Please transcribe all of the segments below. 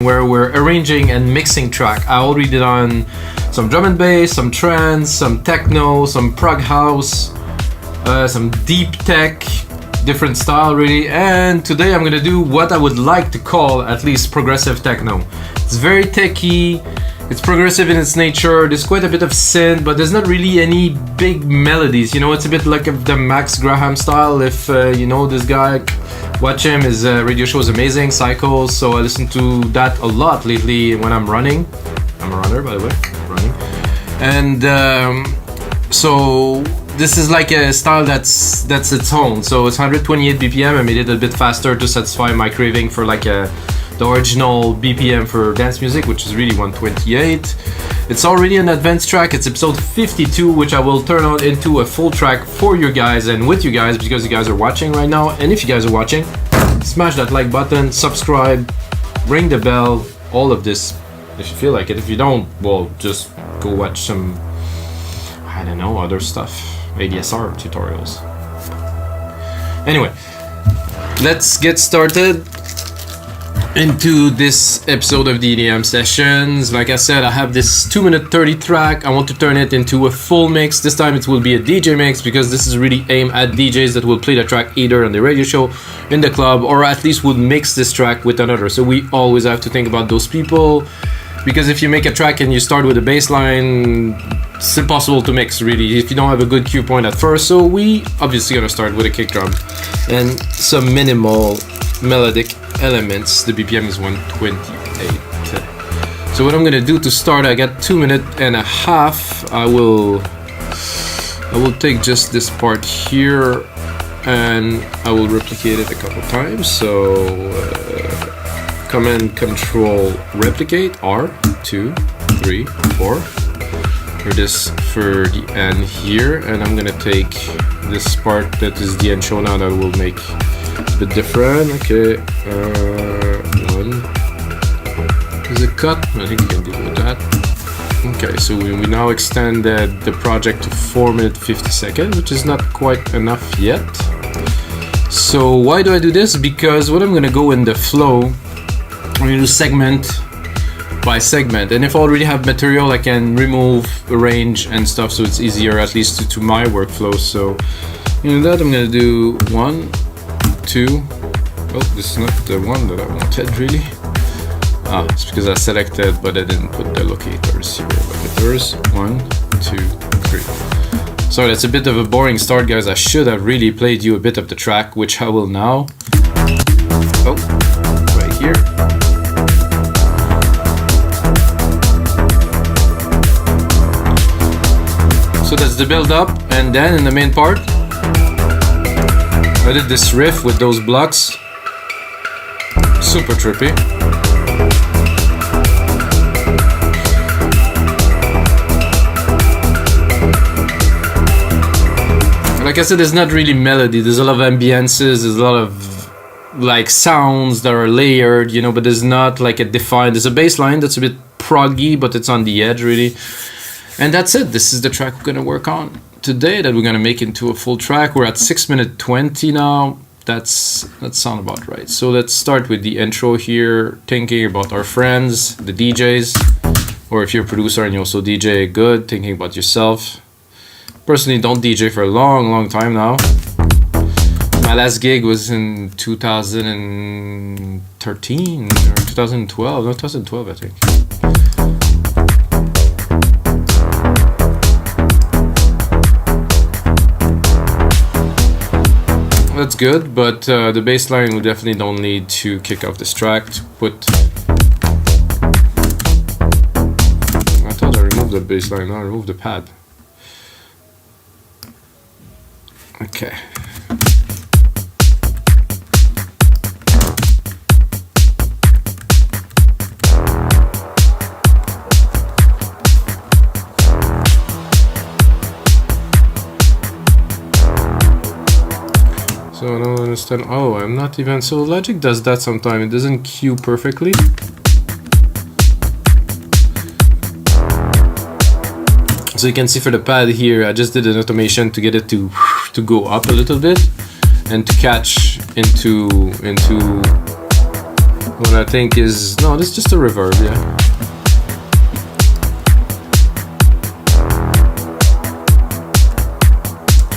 where we're arranging and mixing track. I already did on some drum and bass, some trance, some techno, some prog house, some deep tech, different style really, and today I'm gonna do what I would like to call at least progressive techno. It's very techy, it's progressive in its nature, there's quite a bit of synth, but there's not really any big melodies, you know, it's a bit like the Max Graham style. If you know this guy, watch him, his radio show is amazing, Cycles, so I listen to that a lot lately when I'm running. I'm a runner, by the way, running. And so this is like a style that's its own. So it's 128 BPM. I made it a bit faster to satisfy my craving for like the original BPM for dance music, which is really 128. It's already an advanced track. It's episode 52, which I will turn on into a full track for you guys and with you guys, because you guys are watching right now. And if you guys are watching, smash that like button, subscribe, ring the bell, all of this if you feel like it. If you don't, well, just go watch some, I don't know, other stuff, ADSR tutorials. Anyway, let's get started into this episode of the EDM Sessions. Like I said, I have this 2-minute 30 track. I want to turn it into a full mix. This time it will be a DJ mix, because this is really aimed at DJs that will play the track either on the radio show, in the club, or at least would mix this track with another. So we always have to think about those people, because if you make a track and you start with a bass line, it's impossible to mix really if you don't have a good cue point at first. So we obviously gonna start with a kick drum and some minimal melodic elements. The BPM is 128. So what I'm gonna do to start, I got 2.5 minutes. I will take just this part here and I will replicate it a couple times. So Command Control Replicate, R, 2, 3, 4. For this, for the end here, and I'm gonna take this part that is the intro now that will make a bit different. Okay, one is a cut. I think we can deal with that. Okay, so we now extended the project to 4 minutes 50 seconds, which is not quite enough yet. So why do I do this? Because what I'm gonna go in the flow, I'm gonna do segment by segment, and if I already have material, I can remove, arrange and stuff, so it's easier, at least to my workflow. So in that I'm gonna do 1, 2. Oh, this is not the one that I wanted really. It's because I selected but I didn't put the locators here. Locators, 1, 2, 3. Sorry, that's a bit of a boring start, guys. I should have really played you a bit of the track, which I will now. Oh, right here. So that's the build up, and then in the main part I did this riff with those blocks. Super trippy. Like I said, there's not really melody, there's a lot of ambiances, there's a lot of like sounds that are layered, you know, but there's not like a defined, there's a bass line that's a bit proggy, but it's on the edge really. And that's it. This is the track we're gonna work on today, that we're gonna make into a full track. We're at 6 minutes 20 now. That sounds about right. So let's start with the intro here, thinking about our friends, the DJs, or if you're a producer and you also DJ, good, thinking about yourself. Personally, don't DJ for a long time now. My last gig was in 2013 or 2012, no, 2012 I think. That's good, but the bass line we definitely don't need to kick off this track. To put, I thought I removed the bass line, now I removed the pad. Okay. So I don't understand. Oh, I'm not even. So Logic does that sometimes. It doesn't cue perfectly. So you can see for the pad here, I just did an automation to get it to go up a little bit and to catch into What I think is, no, this is just a reverb, yeah.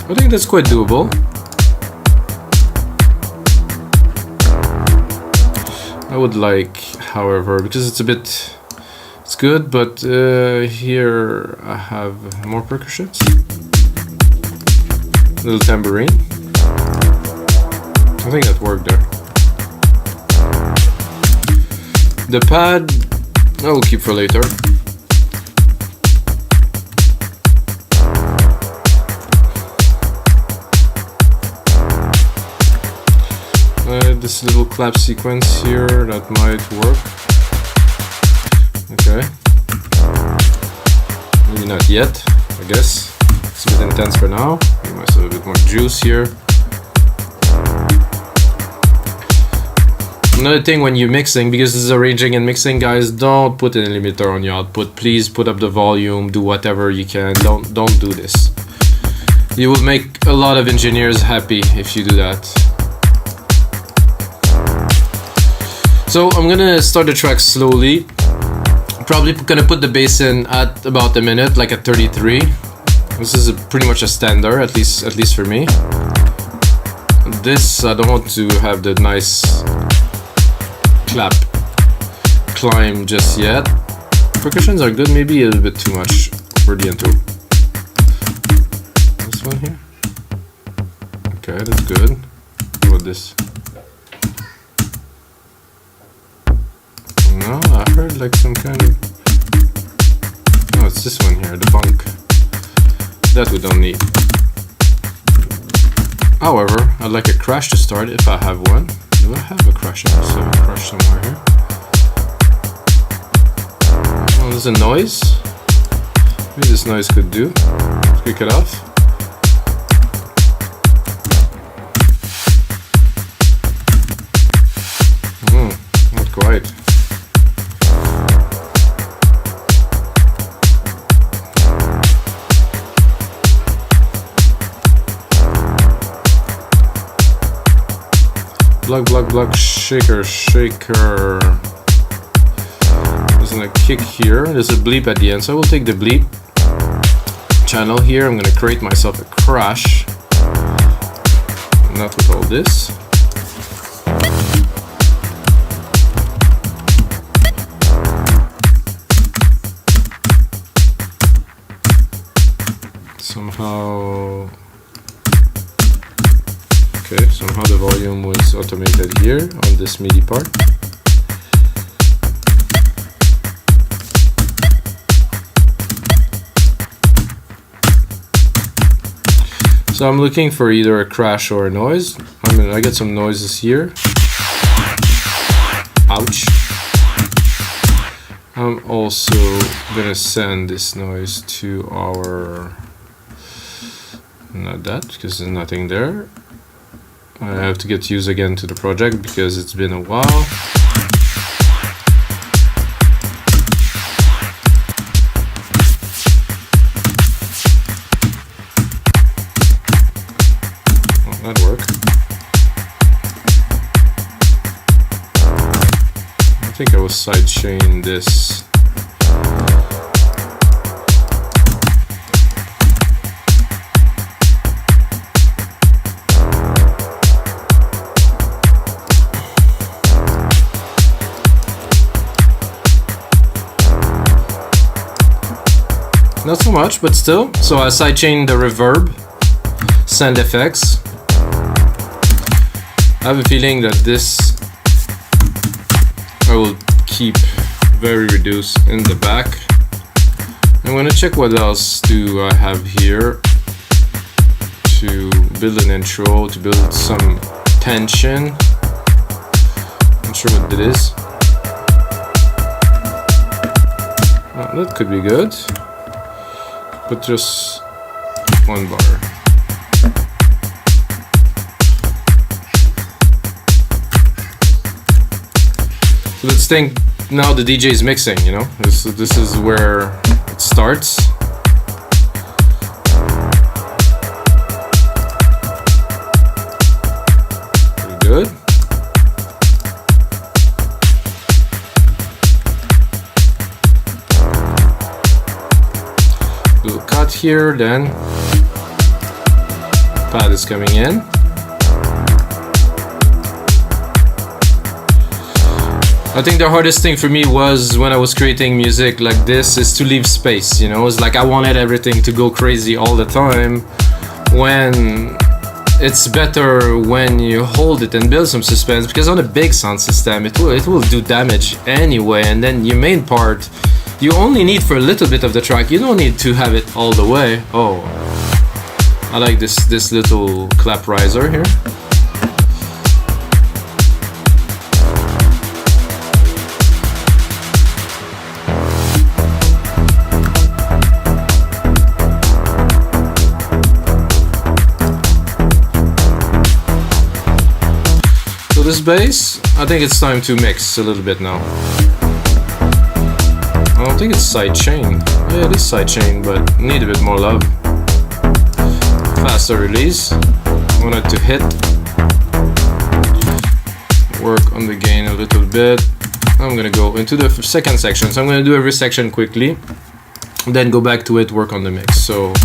I think that's quite doable. I would like, however, because it's a bit, it's good, but here I have more percussions. Little tambourine. I think that worked there. The pad, I will keep for later. This little clap sequence here, that might work. Okay. Maybe not yet, I guess. It's a bit intense for now. We might have a bit more juice here. Another thing when you're mixing, because this is arranging and mixing, guys, don't put an limiter on your output. Please put up the volume, do whatever you can. Don't do this. You will make a lot of engineers happy if you do that. So I'm gonna start the track slowly. Probably gonna put the bass in at about a minute, like at 33. This is pretty much a standard, at least for me. This, I don't want to have the nice clap climb just yet. Percussions are good, maybe a little bit too much for the intro. This one here. Okay, that's good. What about this? No, I heard like some kind of... No, it's this one here, the bunk. That we don't need. However, I'd like a crash to start if I have one. Do I have a crash? I must have a crash somewhere here. Oh, there's a noise. Maybe this noise could do. Let's kick it off. Not quite. Block, shaker. There's a kick here, there's a bleep at the end, so I will take the bleep channel here. I'm gonna create myself a crash. Not with all this. Somehow the volume was automated here on this MIDI part. So I'm looking for either a crash or a noise. I get some noises here. Ouch. I'm also gonna send this noise to our... Not that, because there's nothing there. I have to get used again to the project because it's been a while. Oh, that worked. I think I was sidechain this. Not so much, but still. So I sidechain the reverb, send effects. I have a feeling that this I will keep very reduced in the back. I'm gonna check what else do I have here to build an intro, to build some tension. Not sure what it is. Oh, that could be good. But just one bar. So let's think now the DJ is mixing, you know? This is where it starts. Pretty good. cut here, then pad is coming in. I think the hardest thing for me was when I was creating music like this is to leave space, you know. It's like I wanted everything to go crazy all the time, when it's better when you hold it and build some suspense, because on a big sound system it will do damage anyway, and then your main part you only need for a little bit of the track, you don't need to have it all the way. Oh, I like this little clap riser here. So this bass, I think it's time to mix a little bit now. I don't think it's sidechain. Yeah, it is sidechain, but need a bit more love. Faster release. I want it to hit. Work on the gain a little bit. I'm gonna go into the second section. So I'm gonna do every section quickly, then go back to it, work on the mix. So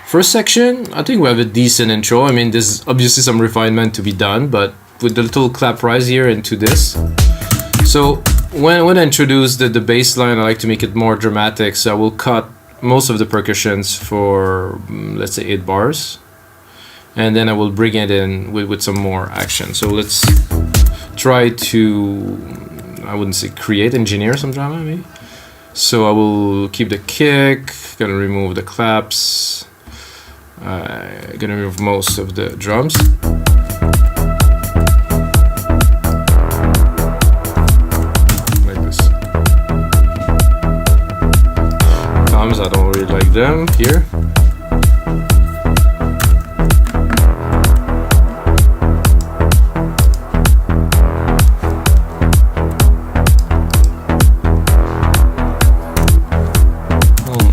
first section, I think we have a decent intro. I mean, there's obviously some refinement to be done, but with the little clap rise here into this. So when I introduce the bass line, I like to make it more dramatic, so I will cut most of the percussions for let's say 8 bars, and then I will bring it in with some more action. So let's try to, I wouldn't say create, engineer some drama maybe. So I will keep the kick, gonna remove the claps, gonna remove most of the drums. I don't really like them here.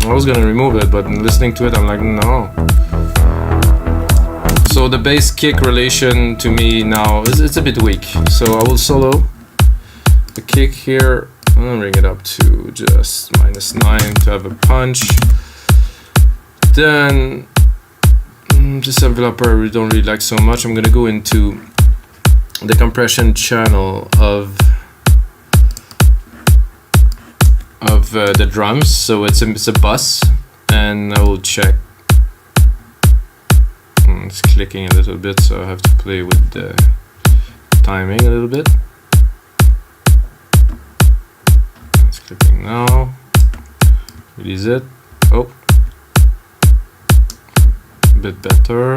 I was gonna remove it, but listening to it I'm like, no. So the bass kick relation to me now is it's a bit weak. So I will solo the kick here. I'm gonna bring it up to just -9 to have a punch. Then this enveloper I don't really like so much. I'm gonna go into the compression channel of the drums. So it's a bus, and I will check. It's clicking a little bit, so I have to play with the timing a little bit. Clicking now, release it. Oh, a bit better.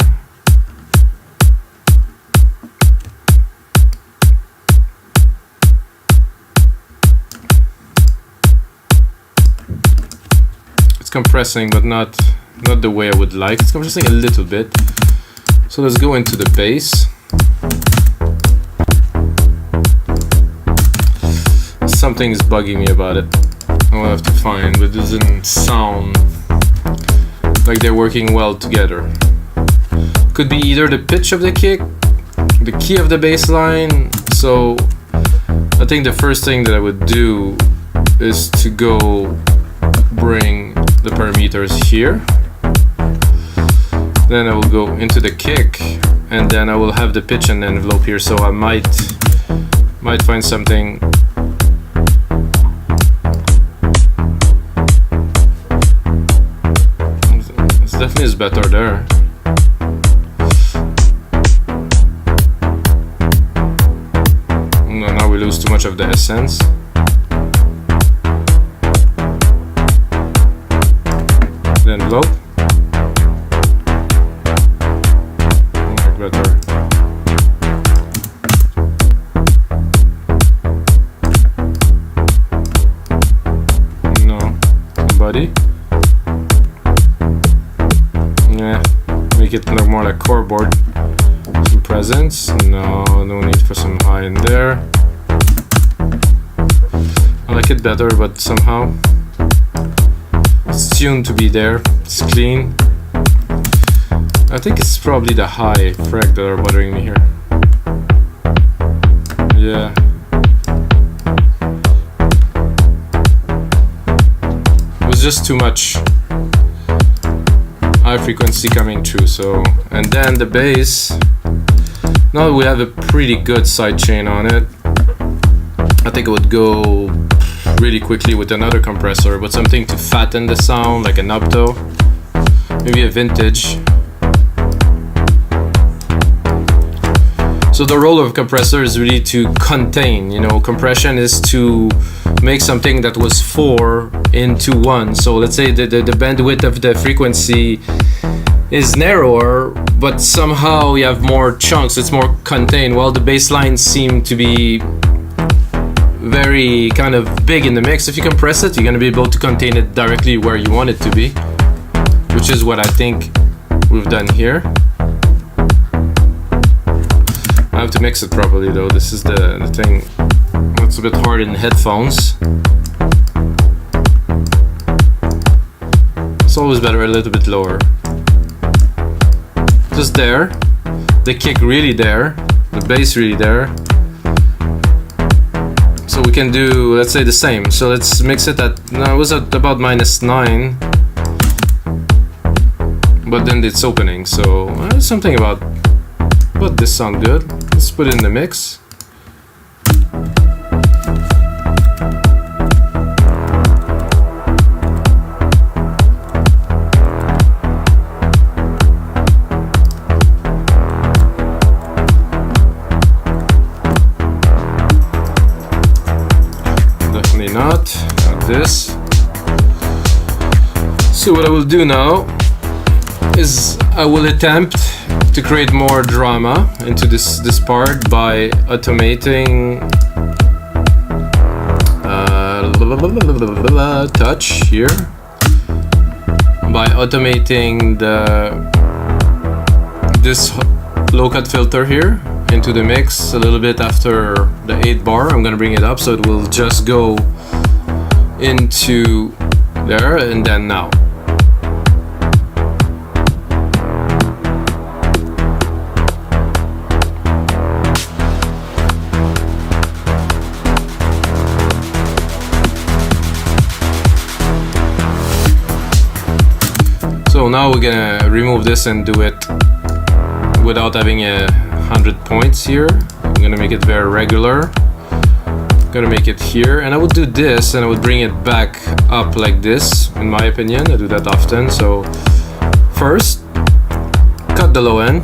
It's compressing, but not the way I would like. It's compressing a little bit. So let's go into the bass. Something is bugging me about it. I'll have to find, but it doesn't sound like they're working well together. Could be either the pitch of the kick, the key of the bass line. So I think the first thing that I would do is to go bring the parameters here. Then I will go into the kick, and then I will have the pitch and envelope here. So I might find something. Definitely is better there. No, now we lose too much of the essence. The envelope. Better. No, body. Make it look more like core board. Some presence. No need for some high in there. I like it better, but somehow it's tuned to be there. It's clean. I think it's probably the high frag that are bothering me here. Yeah. It was just too much. high frequency coming through. So, and then the bass, now we have a pretty good side chain on it. I think it would go really quickly with another compressor, but something to fatten the sound, like an opto, maybe a vintage. So the role of a compressor is really to contain, you know, compression is to make something that was 4 into 1. So let's say the bandwidth of the frequency is narrower, but somehow you have more chunks, it's more contained, while the bass lines seem to be very kind of big in the mix. If you compress it, you're going to be able to contain it directly where you want it to be, which is what I think we've done here. I have to mix it properly though. This is the thing. It's a bit hard in headphones. It's always better a little bit lower. Just there. The kick really there. The bass really there. So we can do, let's say, the same. So let's mix it at, no, it was at about -9. But then it's opening, so something about this sound good. Let's put it in the mix. Definitely not this. So what I will do now is I will attempt to create more drama into this part by automating touch here, by automating this low cut filter here into the mix a little bit after the 8 bar. I'm gonna bring it up so it will just go into there, and then now. So now we're gonna remove this and do it without having 100 points here. I'm gonna make it very regular. I'm gonna make it here, and I would do this and I would bring it back up like this, in my opinion. I do that often. So first, cut the low end.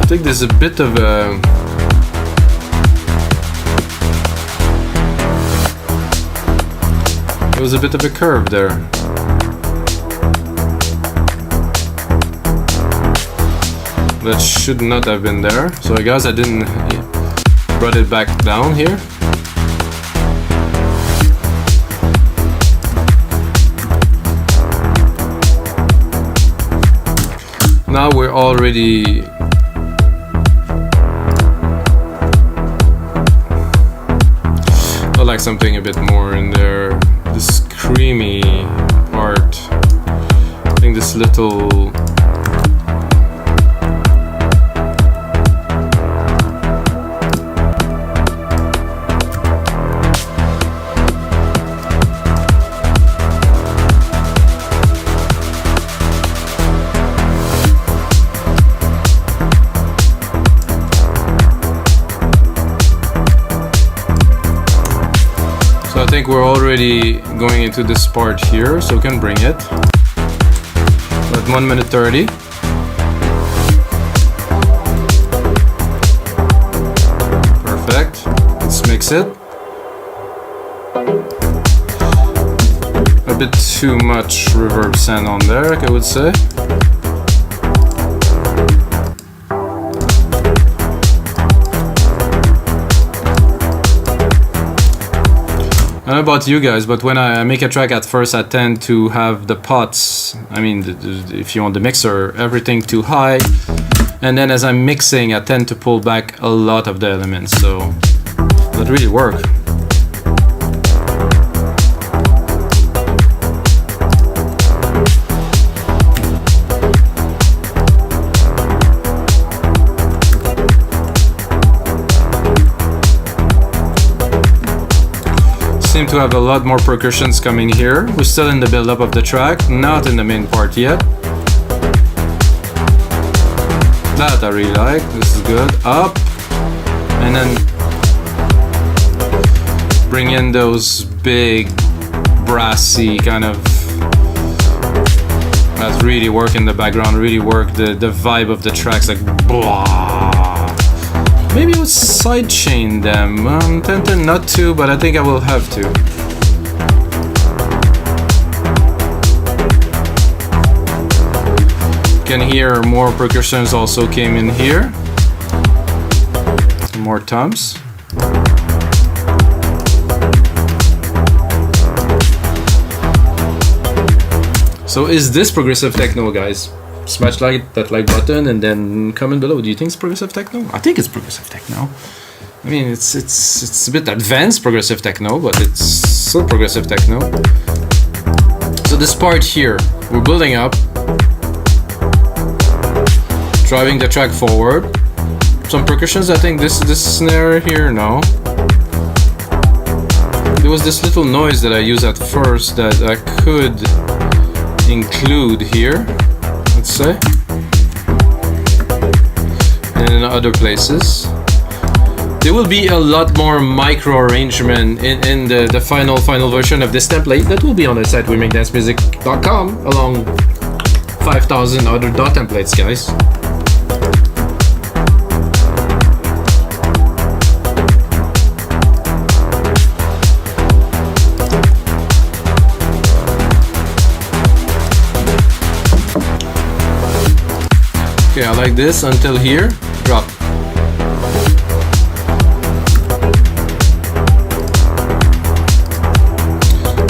I think there's a bit of a there was a bit of a curve there. That should not have been there. So I guess I didn't brought it back down here. Now we're already I like something a bit more in there. This creamy part. I think this little I think we're already going into this part here, so we can bring it at 1 minute 30. Perfect. Let's mix it. A bit too much reverb sand on there, I would say. I don't know about you guys, but when I make a track at first, I tend to have the pots, I mean, if you want the mixer, everything too high. And then as I'm mixing, I tend to pull back a lot of the elements, so that really works. seem to have a lot more percussions coming here. We're still in the build-up of the track, not in the main part yet. That I really like. This is good. Up, and then bring in those big brassy kind of, that really work in the background, really work the vibe of the tracks, like blah. Maybe I would sidechain them. I'm tempted not to, but I think I will have to. You can hear more percussions also came in here. More toms. So is this progressive techno, guys? Smash that like button and then comment below. Do you think it's progressive techno? I think it's progressive techno. I mean, it's a bit advanced progressive techno, but it's still progressive techno. So this part here, we're building up, driving the track forward. Some percussions. I think this snare here. No. There was this little noise that I used at first that I could include here, let's say, and in other places. There will be a lot more micro arrangement in the final version of this template that will be on the site weMakeDanceMusic.com along 5,000 other dot templates, guys. Okay, I like this until here. Drop.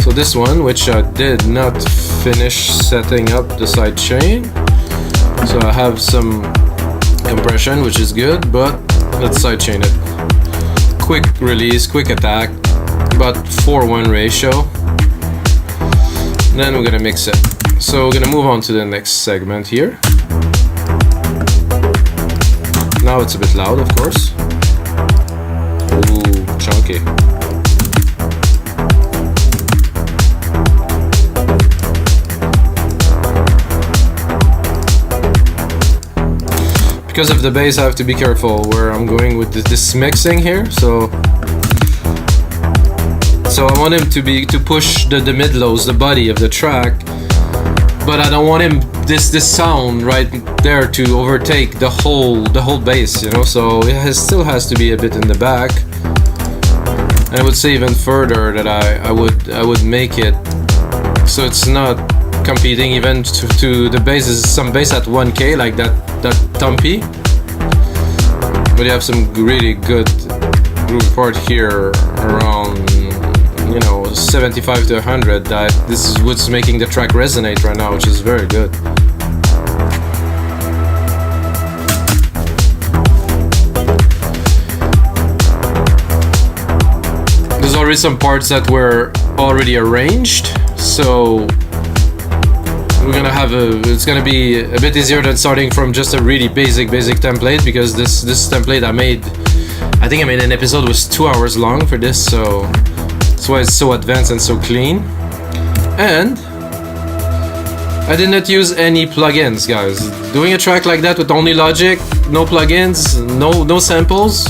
So this one, which I did not finish setting up the side chain. So I have some compression, which is good, but let's side chain it. Quick release, quick attack, about 4:1 ratio. Then we're gonna mix it. So we're gonna move on to the next segment here. Now it's a bit loud, of course. Ooh, chunky. Because of the bass, I have to be careful where I'm going with this mixing here. So I want him to push the mid lows, the body of the track, but I don't want him this sound right there to overtake the whole bass, you know. So it still has to be a bit in the back. And I would say even further that I would make it so it's not competing even to the bass. Is some bass at 1K like that thumpy, but you have some really good groove part here around, you know, 75 to 100. That this is what's making the track resonate right now, which is very good. There's already some parts that were already arranged, so we're gonna have it's gonna be a bit easier than starting from just a really basic template, because this template I think I made an episode was 2 hours long for this, so that's why it's so advanced and so clean. And I did not use any plugins, guys. Doing a track like that with only Logic, no plugins, no samples,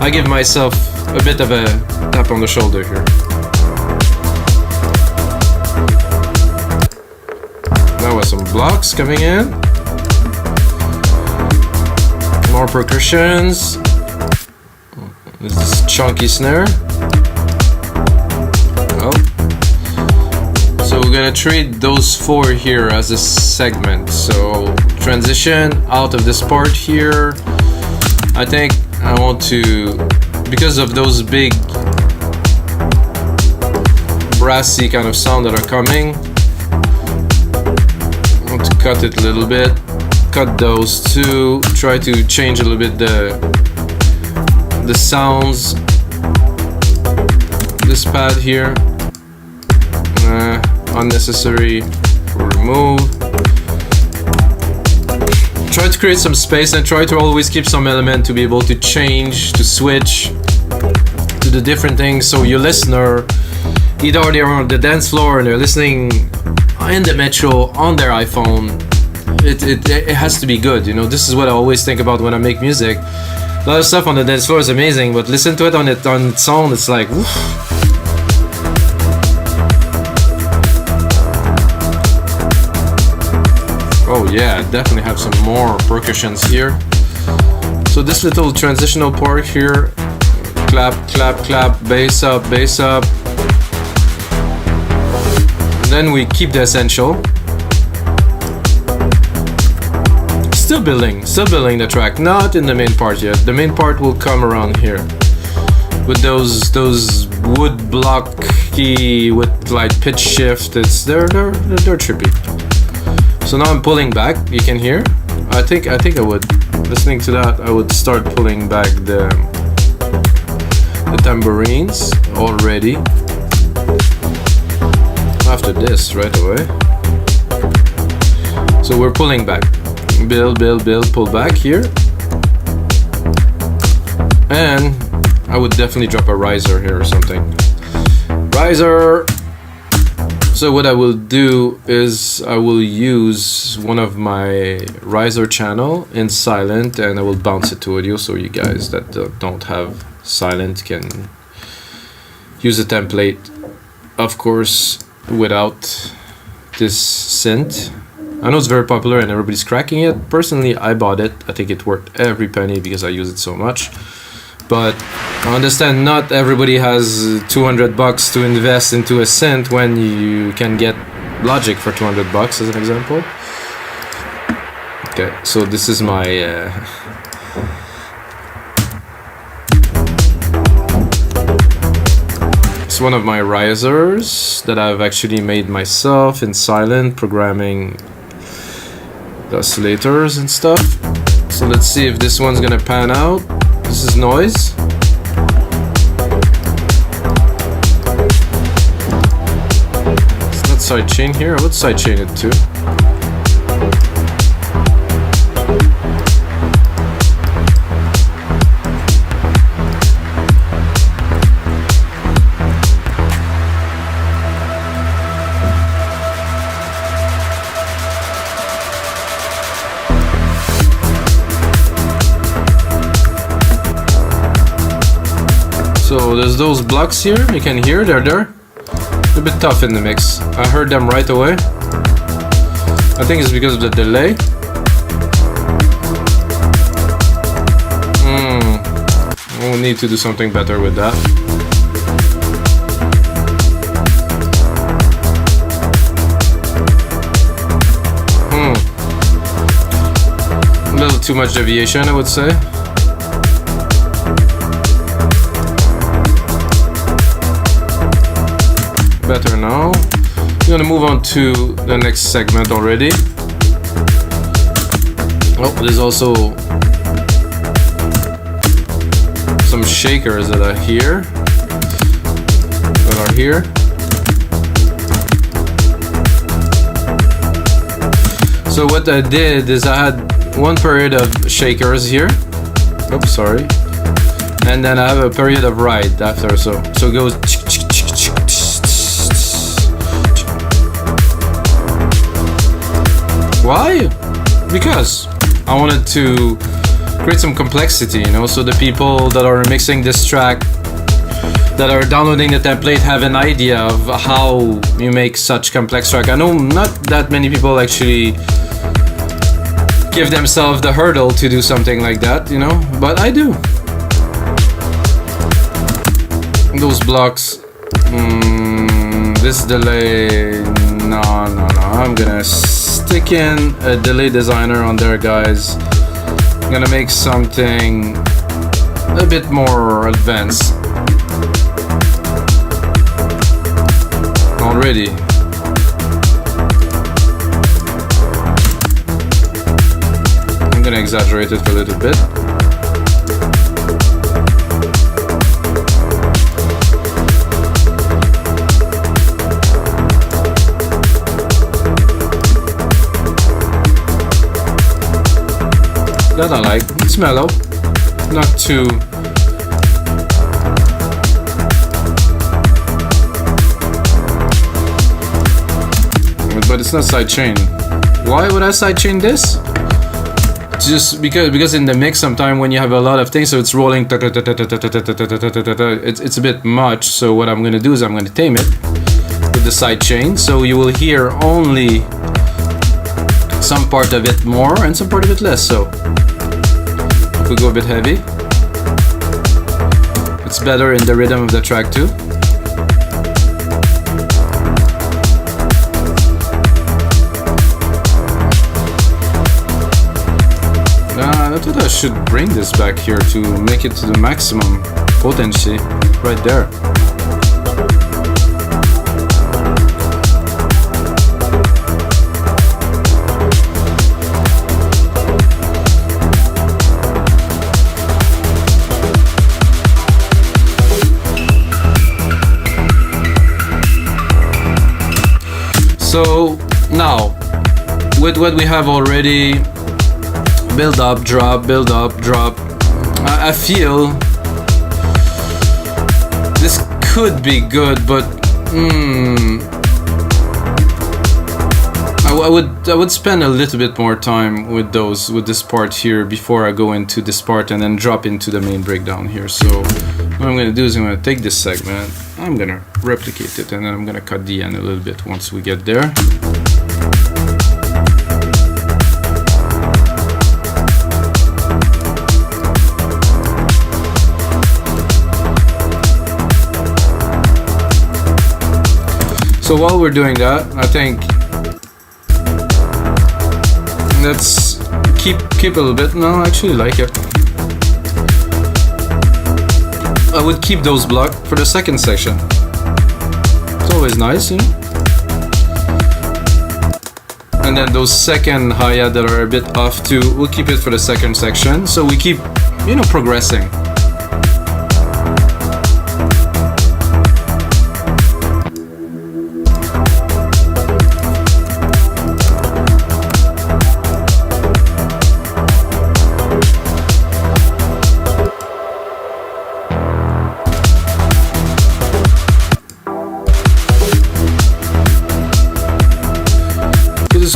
I give myself a bit of a tap on the shoulder here. Now with some blocks coming in, more percussions. This is chunky snare. Oh. So we're gonna treat those four here as a segment. So transition out of this part here. I think I want to, because of those big brassy kind of sound that are coming, I want to cut it a little bit. Cut those two. Try to change a little bit the sounds. This pad here, unnecessary, remove. Try to create some space and try to always keep some element to be able to change, to switch, to to the different things, so your listener, either they're on the dance floor and they're listening in the metro on their iPhone, it has to be good, you know. This is what I always think about when I make music. A lot of stuff on the dance floor is amazing, but listen to it on its own, it's like, woof. Oh yeah, definitely have some more percussions here. So this little transitional part here, clap, clap, clap, bass up, bass up. And then we keep the essential. Still building the track, not in the main part yet. The main part will come around here with those wood blocky with like pitch shift. They're trippy. So now I'm pulling back. You can hear. I think I would, listening to that, I would start pulling back the tambourines already. After this, right away. So we're pulling back. Build, pull back here. And I would definitely drop a riser here or something. Riser. So what I will do is I will use one of my riser channel in silent, and I will bounce it to audio, so you guys that don't have silent can use a template, of course, without this synth. I know it's very popular and everybody's cracking it. Personally, I bought it. I think it worth every penny because I use it so much. But I understand not everybody has 200 bucks to invest into a synth when you can get Logic for 200 bucks as an example. Okay, so this is my it's one of my risers that I've actually made myself in silent, programming the oscillators and stuff. So let's see if this one's gonna pan out. This is noise. It's not sidechain here. I would sidechain it too. So there's those blocks here, you can hear they're there. A bit tough in the mix. I heard them right away. I think it's because of the delay. We'll need to do something better with that. A little too much deviation, I would say. Better now. I'm gonna move on to the next segment already. Oh, there's also some shakers that are here. So what I did is I had one period of shakers here. Oops, sorry. And then I have a period of ride after, so it goes. Why? Because I wanted to create some complexity, you know, so the people that are mixing this track, that are downloading the template, have an idea of how you make such complex track. I know not that many people actually give themselves the hurdle to do something like that, you know, but I do. Those blocks, this delay, no, I'm gonna stick in a delay designer on there, guys. I'm gonna make something a bit more advanced already. I'm gonna exaggerate it a little bit. That I like. It's mellow, not too but it's not sidechain. Why would I sidechain this? Just because in the mix sometimes when you have a lot of things, so it's rolling, it's a bit much. So what I'm gonna do is I'm gonna tame it with the sidechain, so you will hear only some part of it more and some part of it less. So if we go a bit heavy, it's better in the rhythm of the track too. I thought I should bring this back here to make it to the maximum potency right there. So now, with what we have already, build up, drop, build up, drop, I feel this could be good, but I would spend a little bit more time with this part here before I go into this part and then drop into the main breakdown here. So what I'm gonna do is I'm gonna take this segment, I'm gonna replicate it, and then I'm gonna cut the end a little bit once we get there. So while we're doing that, I think let's keep a little bit. No, I actually like it. I would keep those blocks for the second section. It's always nice, you know? And then those second hi-hat that are a bit off too, we'll keep it for the second section. So we keep, you know, progressing.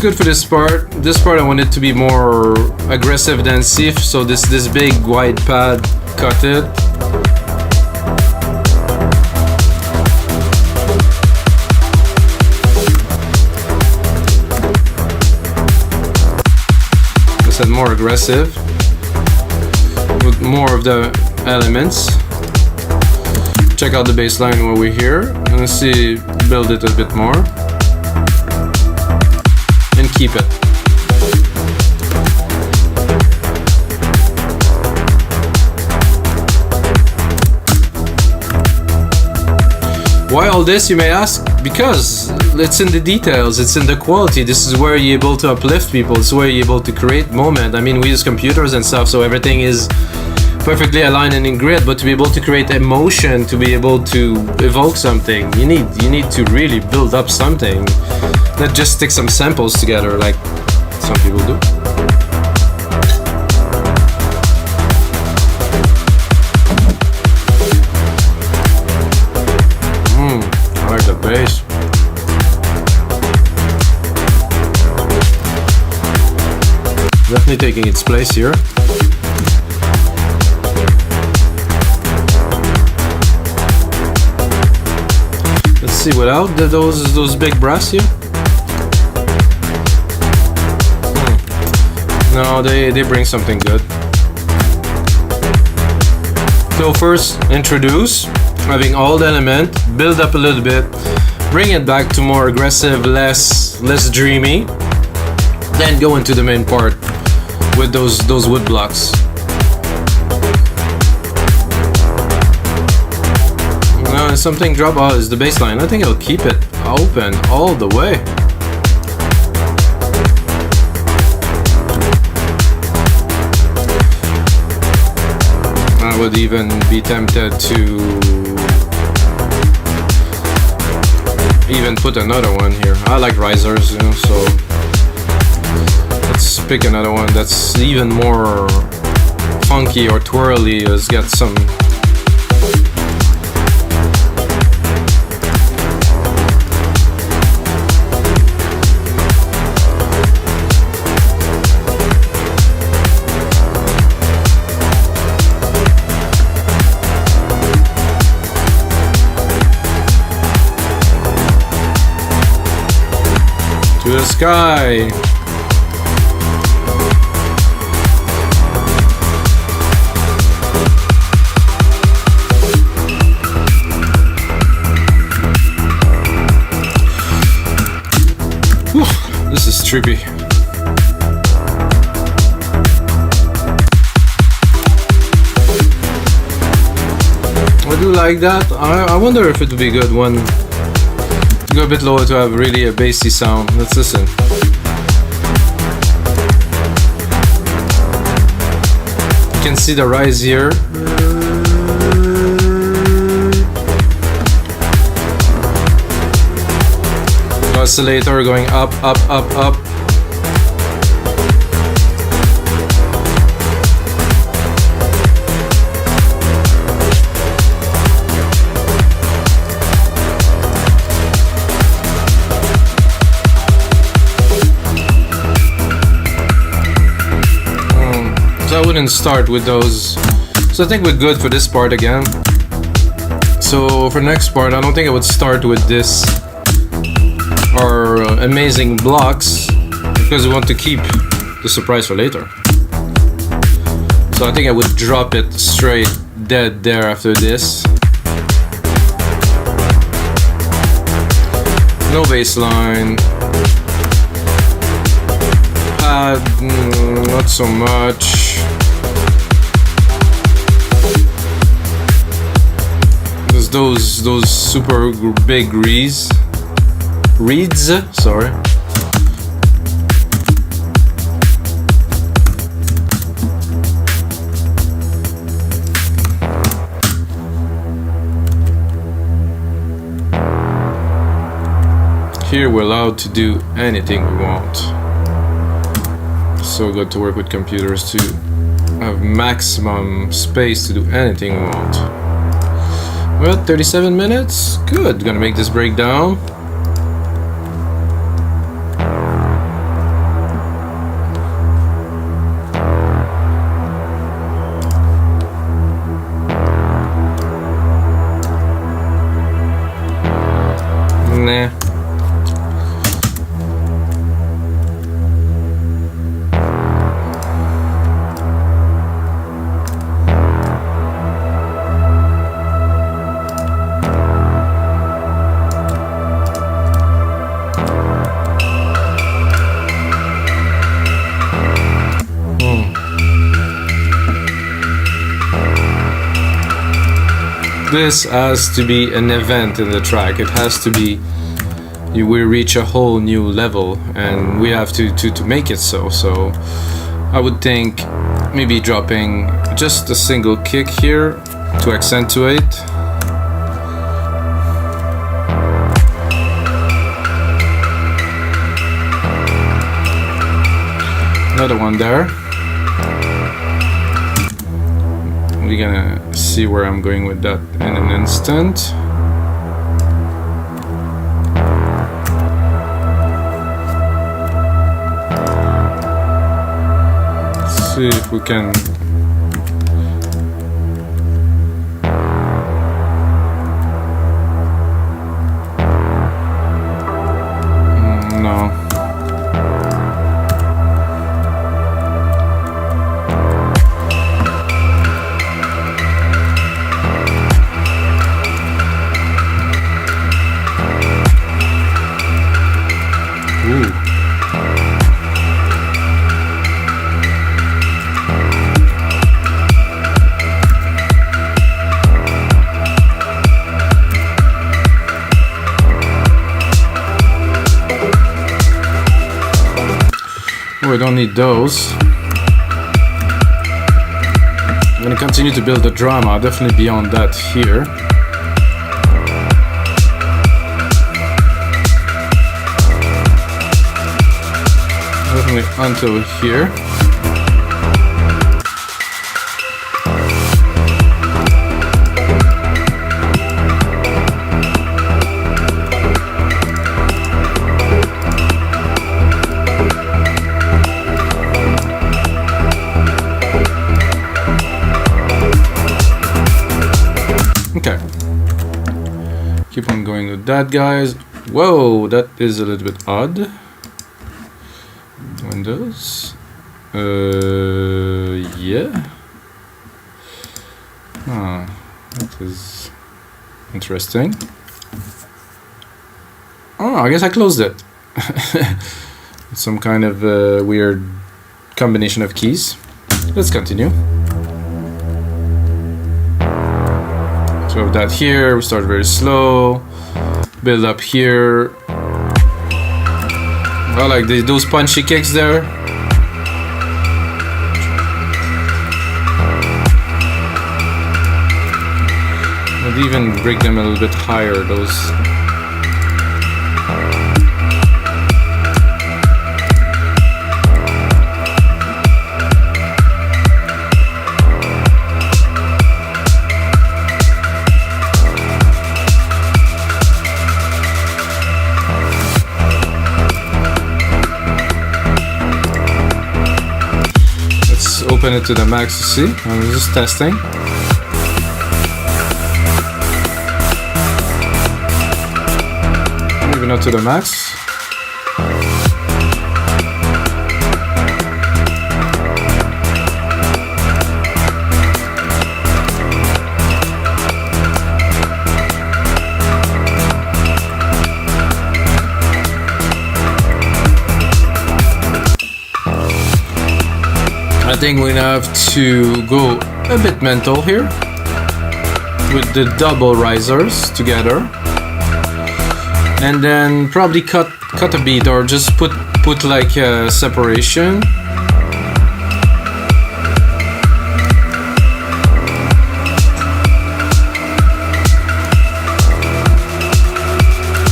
Good for this part. This part I want it to be more aggressive than Sif, so this big wide pad, cut it. I said more aggressive with more of the elements. Check out the bass line while we're here and let's see, build it a bit more. And keep it. Why all this, you may ask? Because it's in the details, it's in the quality. This is where you're able to uplift people, it's where you're able to create moment. I mean, we use computers and stuff, so everything is perfectly aligned and in grid, but to be able to create emotion, to be able to evoke something, you need to really build up something. Not just stick some samples together like some people do. I like the bass. Definitely taking its place here. Let's see, without those big brass here. No, they bring something good. So first, introduce, having all the element, build up a little bit, bring it back to more aggressive, less dreamy, then go into the main part with those wood blocks. Something drop out is the bass line. I think I'll keep it open all the way. I would even be tempted to even put another one here. I like risers, you know, so let's pick another one that's even more funky or twirly. It's got some sky. Whew, this is trippy. I do like that. I wonder if it would be good when to go a bit lower to have really a bassy sound. Let's listen. You can see the rise here. Oscillator going up, up, up, up. So I wouldn't start with those. So I think we're good for this part again. So for the next part, I don't think I would start with this or amazing blocks because we want to keep the surprise for later. So I think I would drop it straight dead there after this. No bass line. Pad, not so much. There's those super big reeds, sorry. Here we're allowed to do anything we want. So good to work with computers to have maximum space to do anything we want. Well, 37 minutes, good. Gonna make this break down. Nah. This has to be an event in the track. It has to be, we reach a whole new level and we have to make it so. So I would think maybe dropping just a single kick here to accentuate. Another one there. We're gonna see where I'm going with that in an instant. Let's see if we can no. I don't need those. I'm gonna continue to build the drama. I'll definitely be on that here. Definitely until here. Okay, keep on going with that, guys. Whoa, that is a little bit odd. Windows. Yeah. Ah, that is interesting. Oh, I guess I closed it. Some kind of weird combination of keys. Let's continue. So we have that here, we start very slow, build up here. I like those punchy kicks there. I'd even break them a little bit higher, those. Open it to the max to see. I'm just testing. Maybe not to the max. I think we have to go a bit mental here with the double risers together, and then probably cut a beat or just put like a separation.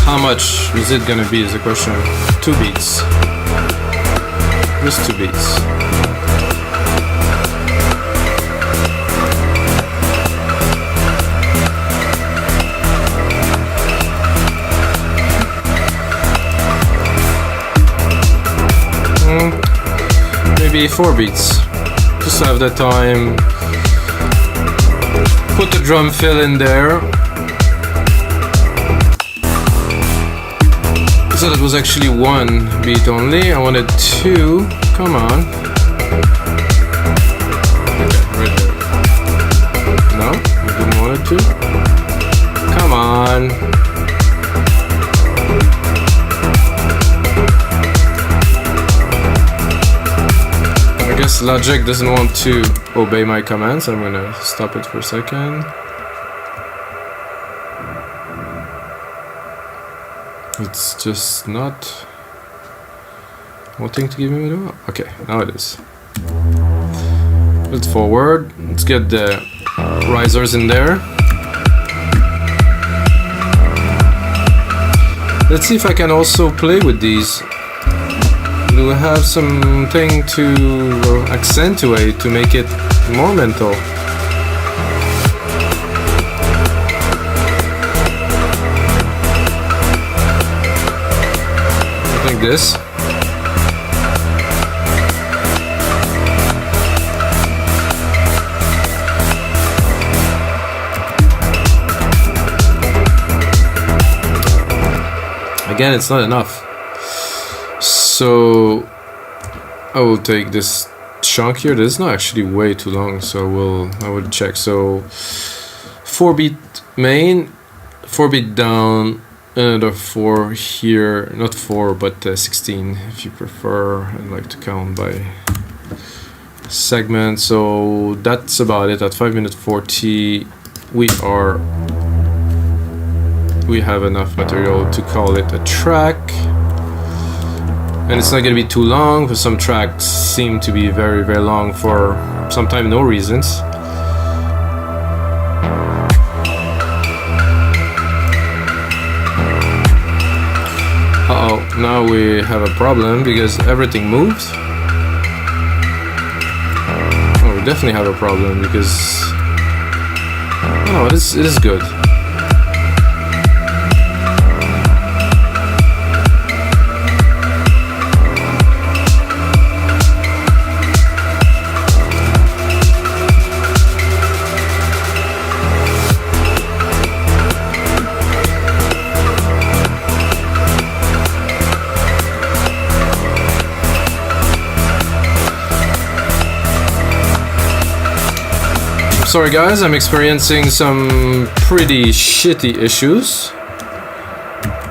How much is it gonna be is the question. 2 beats. Just 2 beats. Maybe 4 beats, just to have the time. Put the drum fill in there. So that was actually 1 beat only. I wanted 2. Come on. Okay, right there. No, I didn't want it to. Come on. I guess Logic doesn't want to obey my commands. I'm gonna stop it for a second. It's just not wanting to give me the... Okay, now it is. Let's forward. Let's get the risers in there. Let's see if I can also play with these. Do we have something to accentuate to make it more mental? I think this. Again, it's not enough. So I will take this chunk here. This is not actually way too long, so I will check. So 4 beat main, 4 beat down, another 4 here. Not 4, but 16 if you prefer. I like to count by segment. So that's about it. At 5:40, we have enough material to call it a track. And it's not going to be too long, because some tracks seem to be very, very long for sometimes no reasons. Uh-oh, now we have a problem because everything moves. Oh, we definitely have a problem because... Oh, it is good. Sorry guys, I'm experiencing some pretty shitty issues.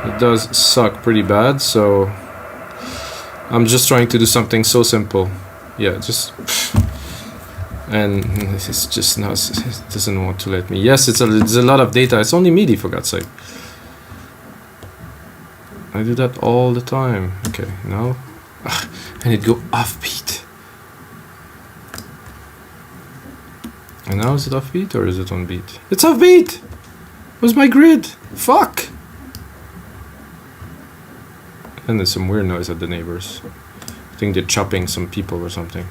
It does suck pretty bad, so I'm just trying to do something so simple. Yeah, just... And it's just not, it doesn't want to let me. Yes, it's a lot of data. It's only MIDI, for God's sake. I do that all the time. Okay, now... And it go offbeat. And now is it offbeat or is it on beat? It's offbeat! Where's my grid? Fuck! And there's some weird noise at the neighbors. I think they're chopping some people or something.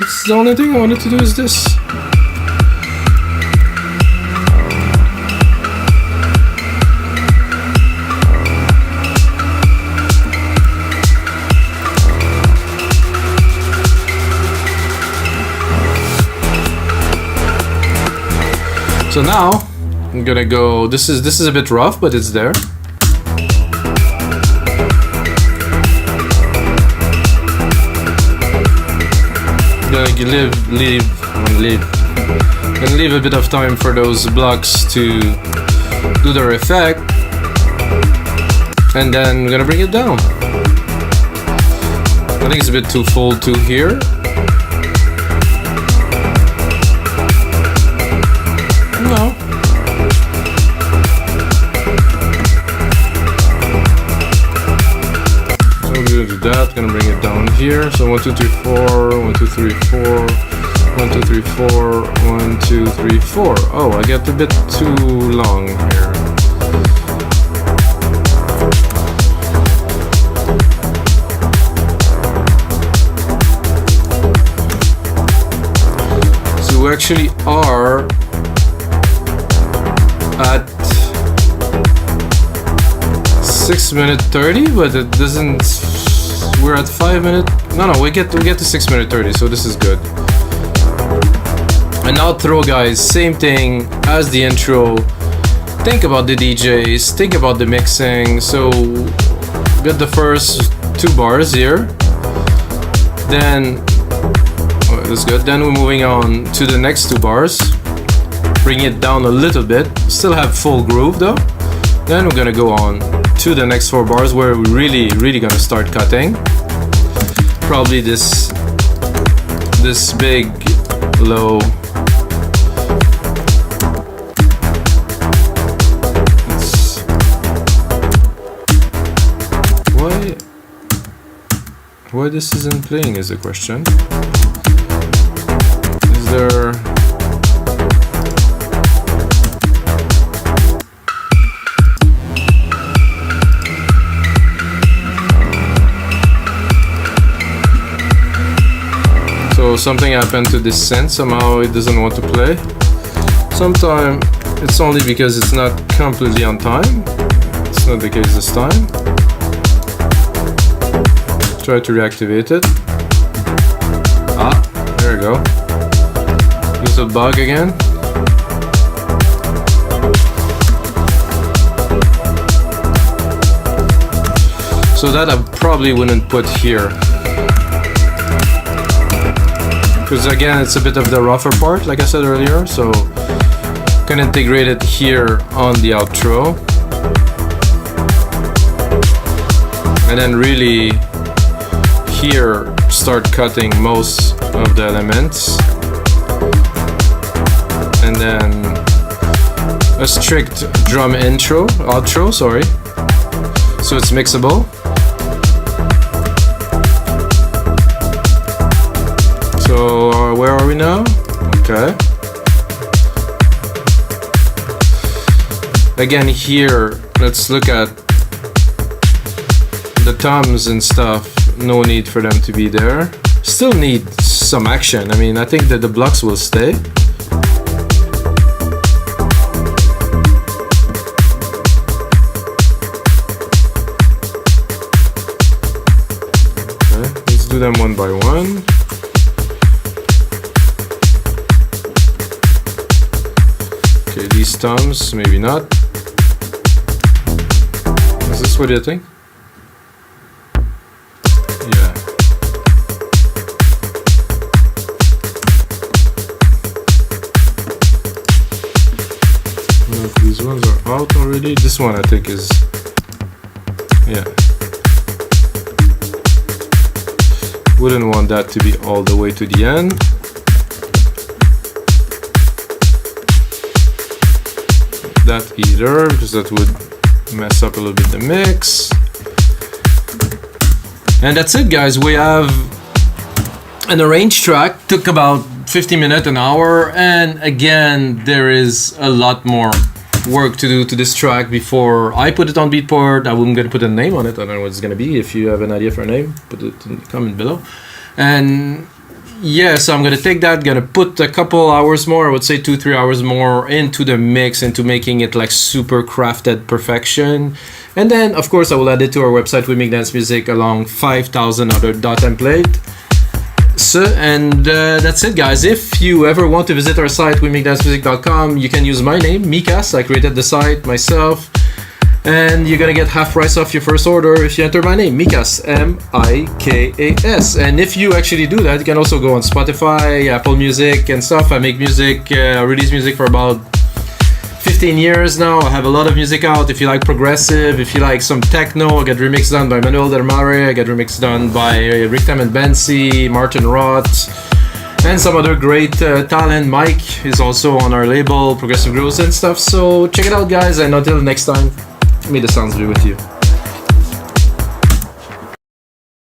It's the only thing I wanted to do is this. So now I'm gonna go. This is a bit rough, but it's there. Gonna leave a bit of time for those blocks to do their effect, and then we're gonna bring it down. I think it's a bit too full to here. No. So we're gonna do that, gonna bring it down here. So 1, 2, 3, 4, 1, 2, 3, 4, 1, 2, 3, 4, 1, 2, 3, 4. Oh, I got a bit too long here. So we actually are at 6:30, but it doesn't. We're at 5 minutes. No, we get to 6:30, so this is good. And outro, guys, same thing as the intro. Think about the DJs, think about the mixing. So get the first 2 bars here. Then that's good. Then we're moving on to the next 2 bars. Bring it down a little bit. Still have full groove though. Then we're gonna go on to the next 4 bars where we're really gonna start cutting. Probably this big low. Why this isn't playing is the question. Is there... So something happened to this synth, somehow it doesn't want to play. Sometimes it's only because it's not completely on time. It's not the case this time. Try to reactivate it. Ah, there we go. There's a bug again. So that I probably wouldn't put here. Because again, it's a bit of the rougher part, like I said earlier, so can integrate it here on the outro. And then really here start cutting most of the elements. And then a strict drum outro, sorry. So it's mixable. So where are we now? Okay. Again here, let's look at the toms and stuff. No need for them to be there. Still need some action. I mean, I think that the blocks will stay. Okay, let's do them one by one. Okay, these toms, maybe not. Mix, what do you think? Yeah. Well, these ones are out already. This one I think is, yeah. Wouldn't want that to be all the way to the end. That either, because that would mess up a little bit the mix. And that's it, guys. We have an arranged track. Took about 50 minutes, an hour, and again there is a lot more work to do to this track before I put it on Beatport. I'm gonna put a name on it. I don't know what it's gonna be. If you have an idea for a name, put it in the comment below. And yeah, so I'm gonna take that, gonna put a couple hours more, I would say 2-3 hours more into the mix, into making it like super crafted perfection. And then of course I will add it to our website, We Make Dance Music, along 5,000 other .template. So, and that's it, guys. If you ever want to visit our site, wemakedancemusic.com, you can use my name, Mikas. I created the site myself, and you're gonna get half price off your first order if you enter my name, Mikas, M-I-K-A-S. And if you actually do that, you can also go on Spotify, Apple Music and stuff. I make music, I release music for about 15 years now. I have a lot of music out. If you like progressive, if you like some techno, I get remix done by Manuel Del Mare, I get remix done by Rictam and Bensi, Martin Roth, and some other great talent. Mike is also on our label, Progressive Grooves and stuff. So check it out, guys, and until next time, may the sounds be with you.